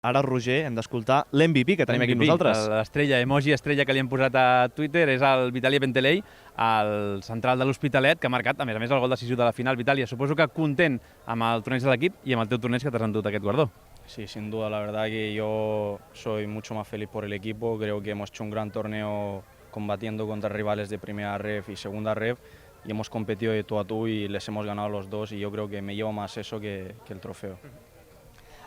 Ara, Roger, hem d'escoltar l'MVP que tenim aquí amb nosaltres. L'estrella, emoji estrella que li hem posat a Twitter és el Vitaly Pentelei, el central de l'Hospitalet, que ha marcat, a més, el gol decisiu de la final. Vitaly, suposo que content amb el torneig de l'equip i amb el teu torneig que t'has endut aquest guardó. Sí, sin duda, la verdad que yo soy mucho más feliz por el equipo. Creo que hemos hecho un gran torneo combatiendo contra rivales de primera ref y segunda ref y hemos competido de tú a tú y les hemos ganado los dos y yo creo que me llevo más eso que el trofeo.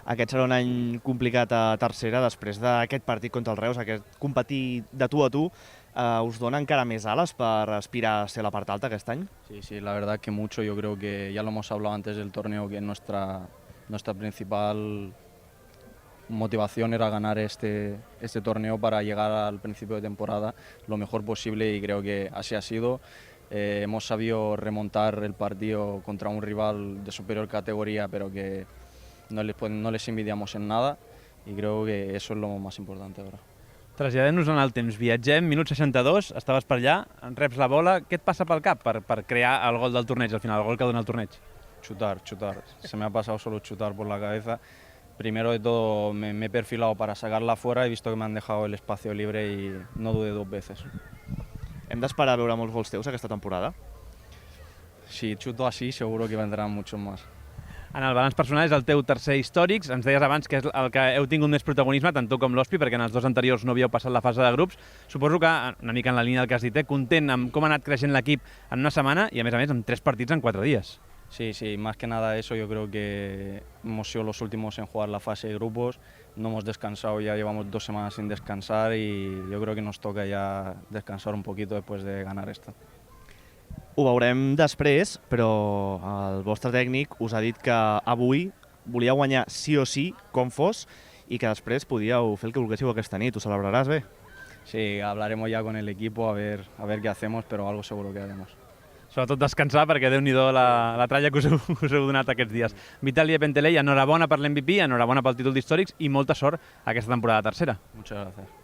Aquest serà un any complicat a tercera, després d'aquest partit contra el Reus, aquest competir de tu a tu, us dona encara més ales per aspirar a ser la part alta aquest any? Sí, la verdad que mucho. Yo creo que ya lo hemos hablado antes del torneo, que nuestra principal motivación era ganar este torneo para llegar al principio de temporada lo mejor posible y creo que así ha sido. Hemos sabido remontar el partido contra un rival de superior categoría, pero que no les envidiamos en nada y creo que eso es lo más importante ahora. Traslladem-nos en el temps, viatgem, minut 62, estaves per allà, reps la bola, què et passa pel cap per crear el gol del torneig al final, el gol que dona el torneig? Chutar. Se me ha pasado solo chutar por la cabeza. Primero de todo me he perfilado para sacarla fuera, he visto que me han dejado el espacio libre y no dudé dos veces. Hem d'esperar a veure molts gols teus aquesta temporada? Si chuto así seguro que vendrán muchos más. En el balanç personal és el teu tercer històrics, ens deies abans que és el que heu tingut més protagonisme, tant tu com l'Hospi, perquè en els dos anteriors no havíeu passat la fase de grups. Suposo que, una mica en la línia del que has dit, content amb com ha anat creixent l'equip en una setmana i, a més, amb 3 partits en 4 dies. Sí, más que nada eso, yo creo que hemos sido los últimos en jugar la fase de grupos, no hemos descansado, ya llevamos 2 semanas sin descansar y yo creo que nos toca ya descansar un poquito después de ganar esto. Ho veurem després, però el vostre tècnic us ha dit que avui volia guanyar sí o sí, com fos, i que després podíeu fer el que volguéssiu aquesta nit. Ho celebraràs bé? Sí, hablaremos ya con el equipo a ver qué hacemos, pero algo seguro que haremos. Sobretot descansar, perquè Déu-n'hi-do la tralla que us heu donat aquests dies. Vitaly Pentelei, enhorabona per l'MVP, enhorabona pel títol d'històrics i molta sort aquesta temporada tercera. Muchas gracias.